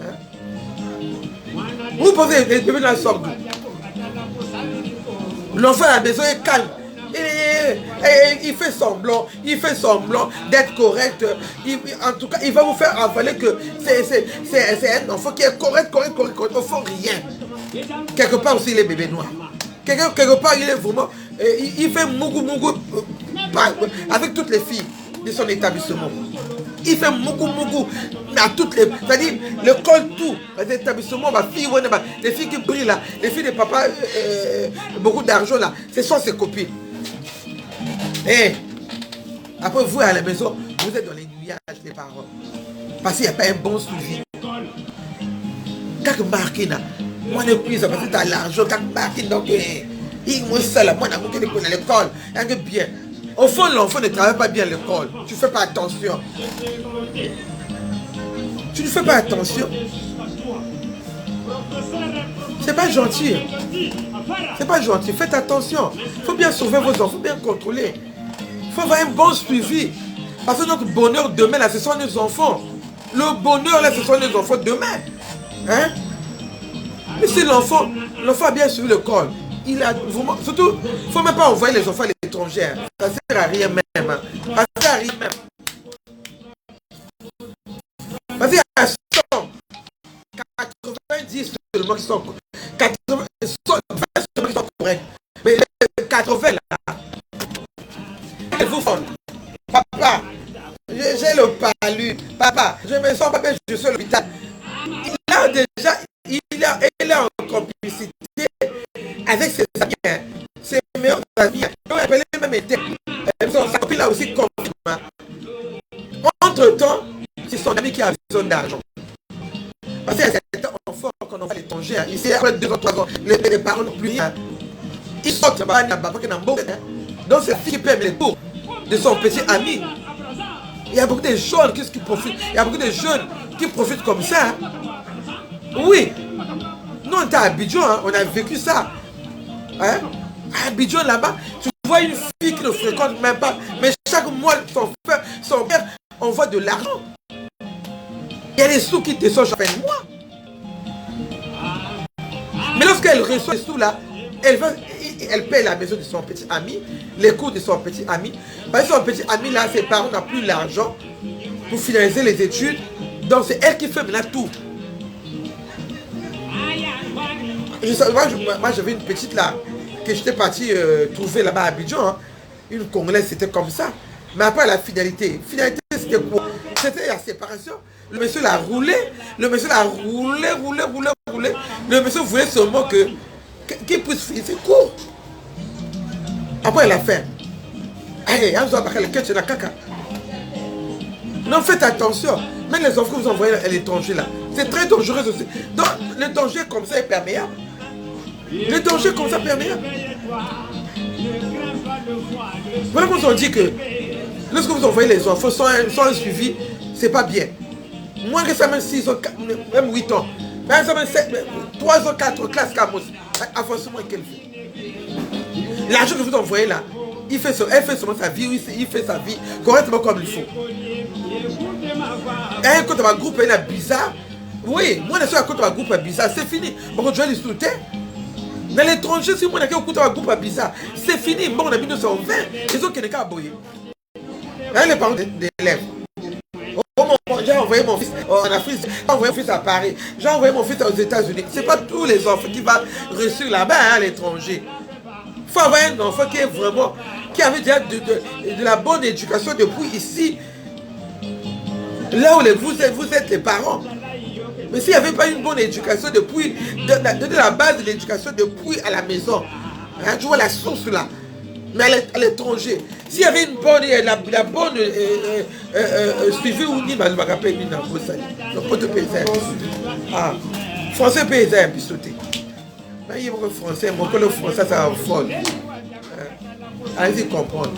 Hein? Vous pensez que les bébés noirs sortent d'où? L'enfant à la maison est calme. Il fait semblant d'être correct. En tout cas, il va vous faire avaler que c'est un enfant qui est correct. Au fond, rien. Quelque part aussi, il est bébé noir. Quelque part, il est vraiment... Il fait mougou avec toutes les filles de son établissement. Il fait mougou à toutes les... C'est-à-dire, l'école, tout. L'établissement, les filles qui brillent là, les filles de papa, beaucoup d'argent là, ce sont ses copines. Et après, vous à la maison, vous êtes dans les nuages des parents. Parce qu'il n'y a pas un bon suivi. Quand marqué là, moi ne puis parce que tu as l'argent, quand marqué donc il me seul, moi je n'ai pas à l'école, bien. Au fond, l'enfant ne travaille pas bien à l'école. Tu ne fais pas attention. Tu ne fais pas attention. C'est pas gentil. C'est pas gentil. Faites attention. Il faut bien sauver vos enfants, il faut bien contrôler. Il faut avoir un bon suivi. Parce que notre bonheur demain, là, ce sont nos enfants. Le bonheur, là, ce sont nos enfants demain. Hein? Mais si l'enfant a bien suivi l'école, il a vraiment... Surtout, il ne faut même pas envoyer les enfants à l'étranger. Ça ne sert à rien même. Hein. Ça ne sert à rien même. Parce qu'il y a 100, 90 seulement qui sont... 80, 20 seulement qui sont corrects. Mais les 80 là, elles vous font. Papa, j'ai le palu. Papa, je me sens pas bien, je suis à l'hôpital. Là déjà, il est en complicité avec ses amis, hein, ses meilleurs amis. On appelle même été. Sa copine là aussi confirme. Entre-temps, c'est son ami qui a besoin d'argent. Parce qu'il y a certains enfants qu'on envoie à l'étranger. Ici, après 2 ou 3 ans, les parents n'ont plus rien. Ils sortent, donc c'est lui qui paie les cours de son petit ami. Il y a beaucoup de jeunes qui profitent. Il y a beaucoup de jeunes qui profitent comme ça. Hein. Oui. Nous, on était à Abidjan, hein, on a vécu ça. Hein? À Abidjan, là-bas, tu vois une fille qui ne fréquente même pas. Mais chaque mois, son père envoie de l'argent. Il y a des sous qui te sont chaque fin de mois. elle reçoit les sous là, elle paie la maison de son petit ami, les cours de son petit ami. Parce que son petit ami là, ses parents n'ont plus l'argent pour finaliser les études. Donc c'est elle qui fait maintenant tout. Moi j'avais une petite là, que j'étais parti trouver là-bas à Abidjan. Hein. Une Congolaise, c'était comme ça. Mais après la finalité. Finalité, c'était quoi? C'était la séparation. Le monsieur l'a roulé. Le monsieur l'a roulé. Le monsieur voulait seulement qu'il puisse finir ses cours. Après, elle a fait. Allez, non, faites attention. Même les enfants que vous envoyez à l'étranger là, c'est très dangereux aussi. Donc, le danger comme ça est perméable. Le danger comme ça est perméable. Voilà qu'on s'en dit que lorsque vous envoyez les enfants sans un suivi, c'est pas bien. Moins que ça, même 6 ans, même 8 ans, même ça, même 3 ans, 4 classes Camos, avancement qu'elle fait. L'argent que vous envoyez là, elle fait seulement sa vie, il fait sa vie correctement comme il faut. Et quand un groupe est bizarre, oui, moi je suis à côté d'un groupe bizarre, c'est fini. Bon, je vais les soutenir. Dans l'étranger, si moi je suis à côté d'un groupe bizarre, c'est fini. Bon, on a 1920, ils ont qu'un cas à boyer. Les parents d'élèves. J'ai envoyé mon fils en Afrique, j'ai envoyé mon fils à Paris, j'ai envoyé mon fils aux États-Unis. Ce n'est pas tous les enfants qui vont réussir là-bas à l'étranger. Il faut avoir un enfant qui est vraiment, qui avait déjà de la bonne éducation depuis ici, là où vous êtes les parents. Mais s'il n'y avait pas une bonne éducation depuis, de la base de l'éducation depuis à la maison, hein, tu vois la source là. Mais à l'étranger, s'il y avait une bonne, la bonne suivi ou ni, je me rappelle, ni dans le pote paysan. Ah, français paysan, puis sauter. Mais il y a français, le français, ça va folle. Allez-y comprendre.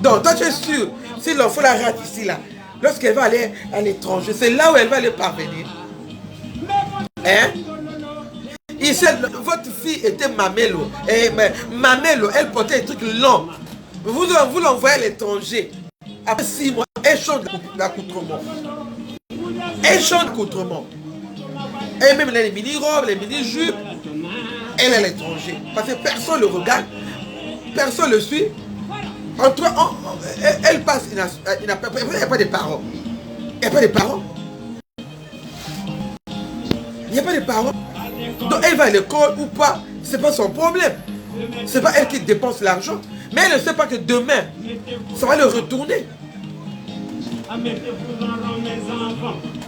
Donc, toi, tu es sûr, si l'enfant la rate ici, là, lorsqu'elle va aller à l'étranger, c'est là où elle va aller parvenir. Hein? Ici, votre fille était Mamelo. Mamelo, elle portait des trucs longs. Vous l'envoyez à l'étranger. Après 6 mois, elle change d'accoutrement. Elle change d'accoutrement. Et même les mini-robes, les mini-jupes, elle est à l'étranger. Parce que personne ne le regarde. Personne ne le suit. Elle passe, il n'y a pas de parents. Il n'y a pas de parents. Il n'y a pas de parents. Donc elle va à l'école ou pas, c'est pas son problème. C'est pas elle qui dépense l'argent. Mais elle ne sait pas que demain, ça va le retourner.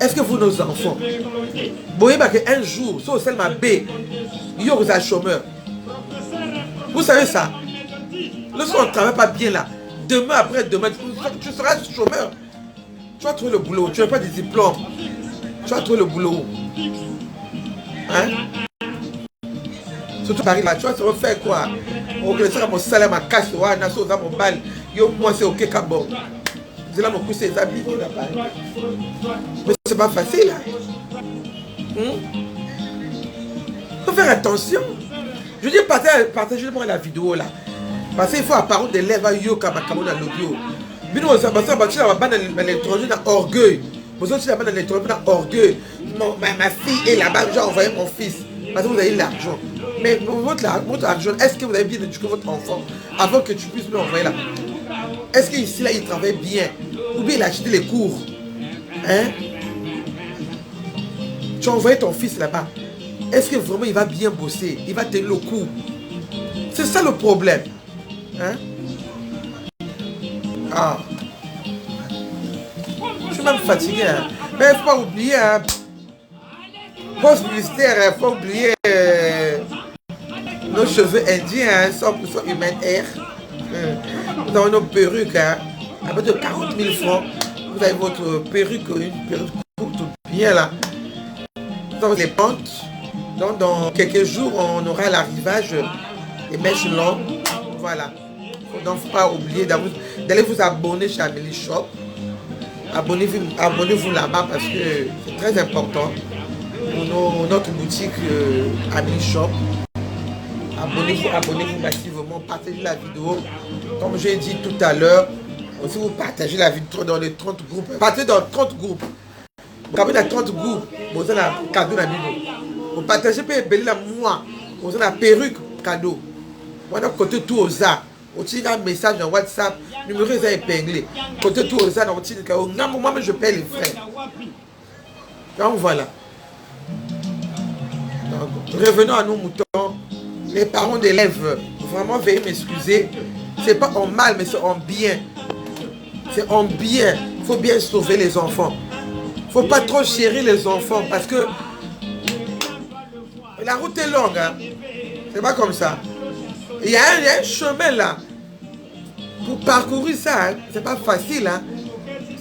Est-ce que vous, nos enfants, vous voyez qu'un jour, si vous ma B, il y aura un chômeur. Vous savez ça? Lorsqu'on ne travaille pas bien là, demain, après demain, tu seras chômeur. Tu vas trouver le boulot, tu n'as pas de diplôme. Tu vas trouver le boulot. Hein? Surtout Paris là, tu vas se faire quoi? On va faire mon salaire, ma casse, on a sauvé mon bal. Yo, moi c'est ok, Cabo. C'est là mon coup, c'est habits qui n'a pas. Mais c'est pas facile. Faut faire attention. Je dis partagez-moi la vidéo là. Parce qu'il faut apparemment des lèvres à yo comme dans l'audio. Bino, ça va tu vas dans l'étranger dans orgueil. Vous autres, tu vas dans l'étranger dans orgueil. Ma fille est là-bas, j'ai envoyé mon fils. Parce que vous avez l'argent. Mais votre argent, est-ce que vous avez bien éduqué votre enfant avant que tu puisses l'envoyer là? Est-ce qu'ici là il travaille bien? Ou bien il a acheté les cours? Hein? Tu as envoyé ton fils là-bas. Est-ce que vraiment il va bien bosser? Il va tenir le coup? C'est ça le problème. Hein? Ah. Je suis même fatigué. Hein? Mais il ne faut pas oublier. Hein? Poste ministère, il faut oublier nos cheveux indiens, hein, 100% humain air. Nous avons nos perruques, hein, à peu de 40 000 francs. Vous avez votre perruque, une perruque courte bien là. Nous avons les pentes. Donc dans quelques jours, on aura l'arrivage des mèches longues. Voilà. Donc il ne faut pas oublier d'aller vous abonner chez Amélie Shop. Abonnez-vous là-bas parce que c'est très important. Pour notre boutique Amélie Shop. Abonnez-vous massivement, partagez la vidéo. Comme j'ai dit tout à l'heure, aussi vous partagez la vidéo dans les 30 groupes. Partagez dans 30 groupes. Vous avez dans 30 groupes, vous avez un cadeau dans la vidéo. Vous partagez, puis la moi. on a la perruque cadeau. On a côté tout aux arts. On tire un message dans WhatsApp, numéro est épinglé. Côté tout aux arts, on tire moi je paye les frais. Donc voilà. Donc, revenons à nos moutons. Les parents d'élèves, vraiment veuillez m'excuser. C'est pas en mal, mais c'est en bien. C'est en bien. Il faut bien sauver les enfants. Il ne faut pas trop chérir les enfants parce que la route est longue. Hein. C'est pas comme ça. Il y a un chemin là. Pour parcourir ça, hein, c'est pas facile. Hein.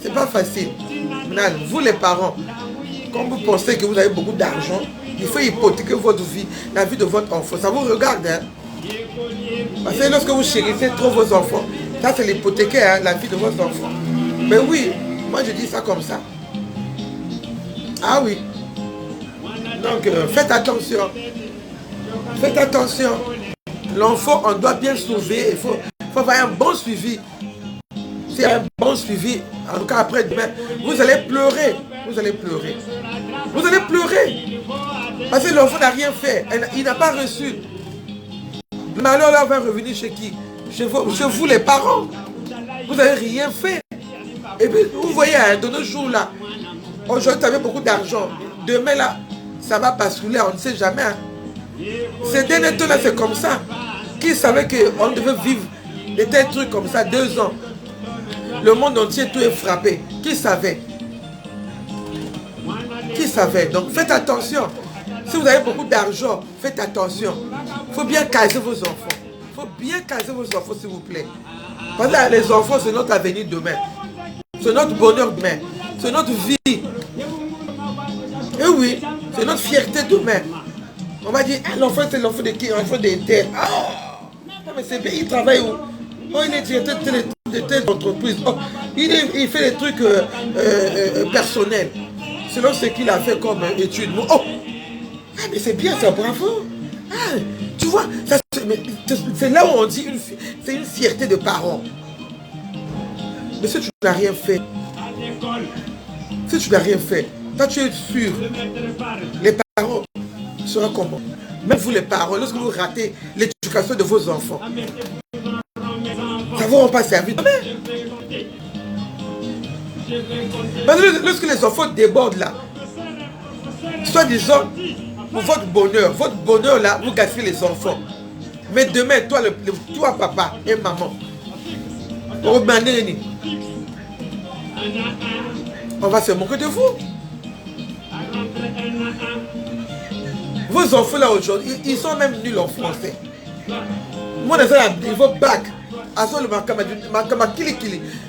C'est pas facile. Maintenant, vous les parents, quand vous pensez que vous avez beaucoup d'argent, il faut hypothéquer votre vie, la vie de votre enfant. Ça vous regarde. Hein. Parce que lorsque vous chérissez trop vos enfants, ça c'est l'hypothéquer, hein, la vie de votre enfant. Mais oui, moi je dis ça comme ça. Ah oui. Donc faites attention. Faites attention. L'enfant, on doit bien sauver. Il faut avoir un bon suivi. C'est un bon suivi. En tout cas, après demain, vous allez pleurer. Vous allez pleurer. Vous allez pleurer. Parce que l'enfant n'a rien fait. Il n'a pas reçu. Le malheur là va revenir chez qui? Chez vous les parents. Vous n'avez rien fait. Et puis, vous voyez, hein, de nos jours là, aujourd'hui, tu avais beaucoup d'argent. Demain là, ça va basculer, on ne sait jamais. Hein. Ces derniers temps là, c'est comme ça. Qui savait qu'on devait vivre des tels trucs comme ça, 2 ans? Le monde entier, tout est frappé. Qui savait? Qui savait? Donc, faites attention. Si vous avez beaucoup d'argent, faites attention. Il faut bien caser vos enfants. Il faut bien caser vos enfants, s'il vous plaît. Parce que les enfants, c'est notre avenir demain. C'est notre bonheur demain. C'est notre vie. Et oui, c'est notre fierté demain. On va dire, ah, l'enfant, c'est l'enfant de qui? L'enfant de tel. Oh, non, mais c'est bien, il travaille où? Oh, il est directeur de telle entreprise. Oh, il fait des trucs personnels. Selon ce qu'il a fait comme étude. Oh, ah, mais c'est bien ça, bravo. Ah, tu vois, c'est là où on dit, c'est une fierté de parents. Mais si tu n'as rien fait, si tu n'as rien fait, toi tu es sûr, les parents seront comment? Même vous les parents, lorsque vous ratez l'éducation de vos enfants, ça ne vous rend pas service. Parce que lorsque les enfants débordent là, soi-disant, pour votre bonheur là, vous gâchez les enfants. Mais demain, toi papa et maman, on va se moquer de vous. Vos enfants là aujourd'hui, ils sont même nuls en français. Moi, dans un niveau bac,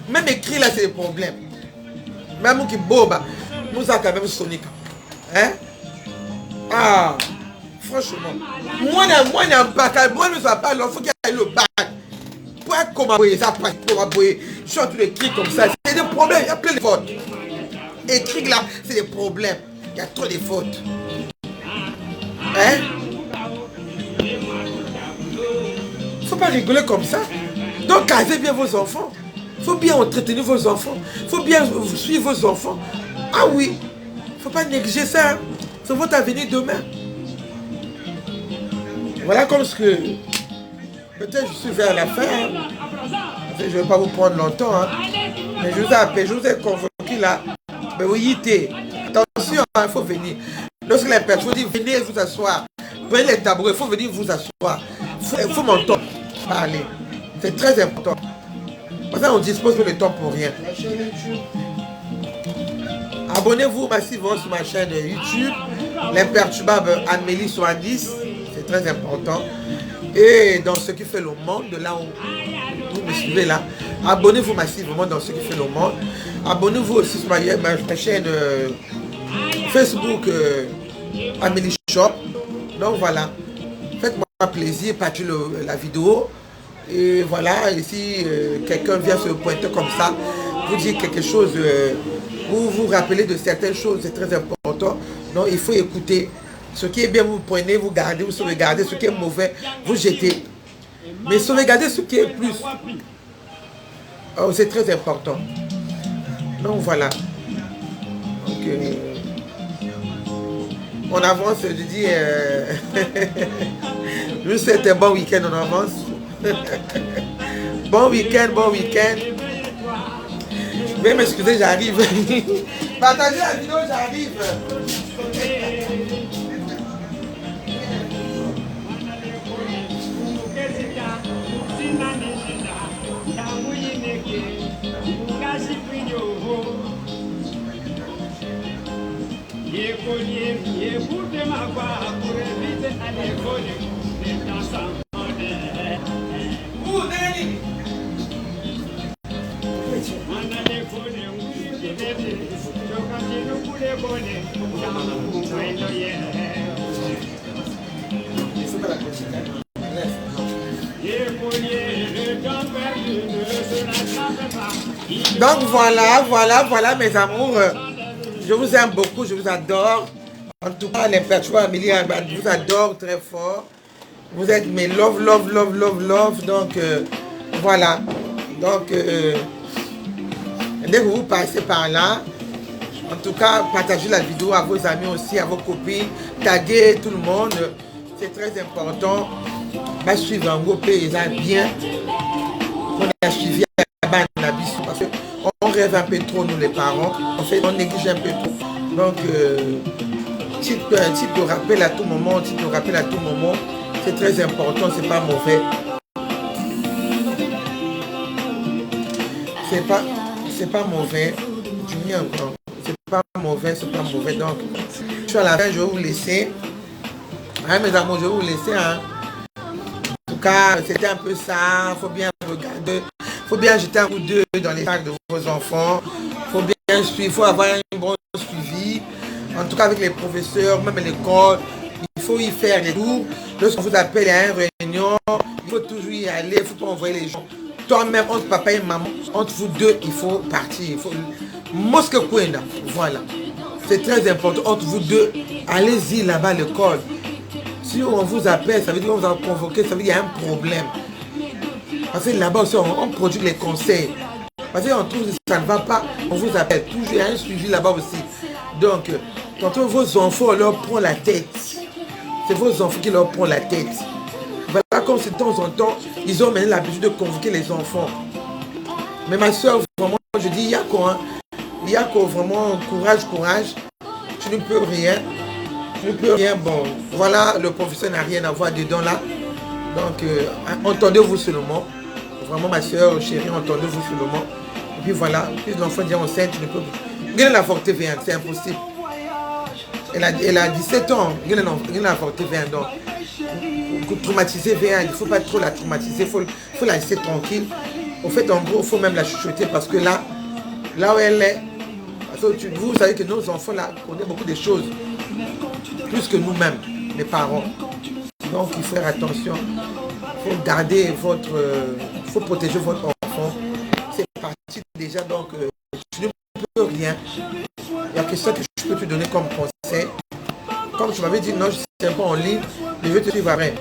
même écrit là, c'est des problèmes. Même qui boba, nous avons quand même Sonic. Hein? Ah, franchement. Moi, je n'ai pas, moi, nous n'avons pas l'enfant qui a le bac. Pour être comme ça, pour je suis en train d'écrire comme ça. C'est des problèmes, il y a plein de fautes. Écrire là, c'est des problèmes. Il y a trop de fautes. Hein? Il ne faut pas rigoler comme ça. Donc, casez bien vos enfants. Il faut bien entretenir vos enfants. Il faut bien suivre vos enfants. Ah oui, il ne faut pas négliger ça. Hein? C'est votre avenir demain. Voilà comme ce que... Peut-être je suis vers la fin. Hein? Je ne vais pas vous prendre longtemps. Hein? Mais je vous ai appelé, je vous ai convoqué là. Mais oui, attention, il faut venir. Lorsque les personnes disent venez vous asseoir, prenez les tabourets, il faut venir vous asseoir. Il faut m'entendre parler. C'est très important. Parce qu'on dispose pas de temps pour rien. Abonnez-vous massivement sur ma chaîne YouTube, l'imperturbable Amélie 70. C'est très important. Et dans ce qui fait le monde, de là où vous me suivez là, abonnez-vous massivement dans ce qui fait le monde. Abonnez-vous aussi sur ma chaîne Facebook Amélie Shop. Donc voilà, faites-moi plaisir, partagez la vidéo. Et voilà, et si quelqu'un vient se pointer comme ça, vous dire quelque chose, vous vous rappelez de certaines choses, c'est très important. Donc il faut écouter. Ce qui est bien, vous prenez, vous gardez, vous sauvegardez. Ce qui est mauvais, vous jetez. Mais sauvegardez ce qui est plus. Oh, c'est très important. Donc voilà. Donc, on avance, je dis... Je vous souhaite un bon week-end en avance. Bon week-end, bon week-end. Veuillez m'excuser, j'arrive. Partagez la vidéo, j'arrive. Donc voilà mes amours. Je vous aime beaucoup, je vous adore. En tout cas, l'imperturbable Amélie, je vous adore très fort. Vous êtes mes love. Donc voilà. Donc dès que vous passez par là, en tout cas, partagez la vidéo à vos amis aussi, à vos copines, taguez tout le monde. C'est très important. Va suivre un groupe et bien. On a suivi parce qu'on rêve un peu trop, nous les parents. En fait, on néglige un peu trop. Donc, titre de rappel à tout moment, c'est très important, c'est pas mauvais. C'est pas mauvais. Je dis encore. C'est pas mauvais. Donc, je suis à la fin, je vais vous laisser. Hein, mes amours, je vais vous laisser. Hein. En tout cas, c'était un peu ça. Il faut bien regarder. Il faut bien jeter un coup d'œil dans les sacs de vos enfants. Il faut bien suivre. Il faut avoir un bon suivi. En tout cas, avec les professeurs, même à l'école, il faut y faire les tours. Lorsqu'on vous appelle à une réunion, il faut toujours y aller. Il ne faut pas envoyer les gens. Toi-même, entre papa et maman, entre vous deux, il faut partir. Il faut... Mosque Kwenda, voilà. C'est très important. Entre vous deux, allez-y là-bas à l'école. Si on vous appelle, ça veut dire qu'on vous a convoqué, ça veut dire qu'il y a un problème. Parce que là-bas aussi, on produit les conseils. Parce qu'on trouve que ça ne va pas, on vous appelle. Toujours, il y a un suivi là-bas aussi. Donc, quand vos enfants leur prennent la tête, c'est vos enfants qui leur prennent la tête. Voilà, comme c'est de temps en temps, ils ont maintenant l'habitude de convoquer les enfants. Mais ma soeur, vraiment, je dis, Yako, hein, Yako, vraiment, courage. Tu ne peux rien. Bon, voilà, le professeur n'a rien à voir dedans là. Donc, entendez-vous seulement. Vraiment, ma soeur chérie, entendez-vous seulement. Et puis voilà, puis l'enfant dit enceinte, tu ne peux plus. Guérin la forte V1, c'est impossible. Elle a 17 ans, Guérin la forte V1, donc. Traumatiser V1, il ne faut pas trop la traumatiser, il faut la laisser tranquille. En fait, en gros, il faut même la chuchoter parce que là où elle est, parce que vous savez que nos enfants là connaissent beaucoup de choses, plus que nous-mêmes, les parents. Donc, il faut faire attention. Il faut garder votre... il faut protéger votre enfant. C'est parti déjà, donc tu ne peux rien. Il y a quelque chose que je peux te donner comme conseil. Comme tu m'avais dit, non, je ne suis pas en ligne, mais je vais te suivre après.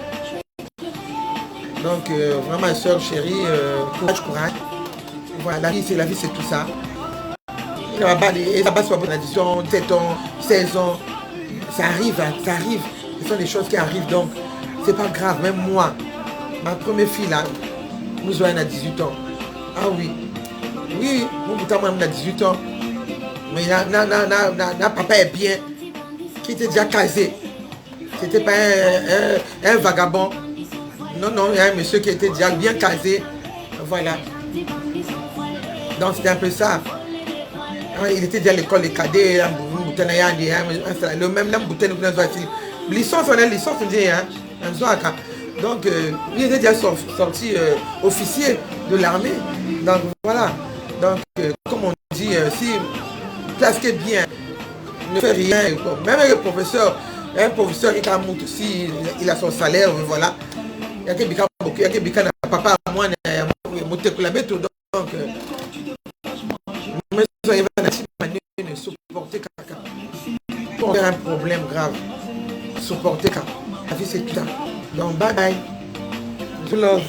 Donc, vraiment, ma soeur chérie, courage. Voilà, la vie, c'est tout ça. Et là-bas, c'est pas bonne addition, 7 ans, 16 ans. Ça arrive. Ce sont des choses qui arrivent, donc c'est pas grave. Même moi, ma première fille là, nous avons 18 ans. Ah oui, mon putain, moi, on a 18 ans. Mais papa est bien, qui était déjà casé. C'était pas un vagabond. Non, il y a un monsieur qui était déjà bien casé. Voilà. Donc c'était un peu ça. Il était déjà à l'école, les cadets, le même bouteille nous licence, on a licence, on dit, hein. Donc, il était déjà sorti officier de l'armée. Donc, voilà. Donc, comme on dit, si plaquez bien, ne fait rien. Même un professeur il a monté aussi, il a son salaire, voilà. Il y a que Bika n'a papa à moi, monté pour la bête. Donc, mais ça va ne supporter caca. Pour faire un problème grave, supporter caca. La vie c'est tout ça. Donc, bye bye. Je love.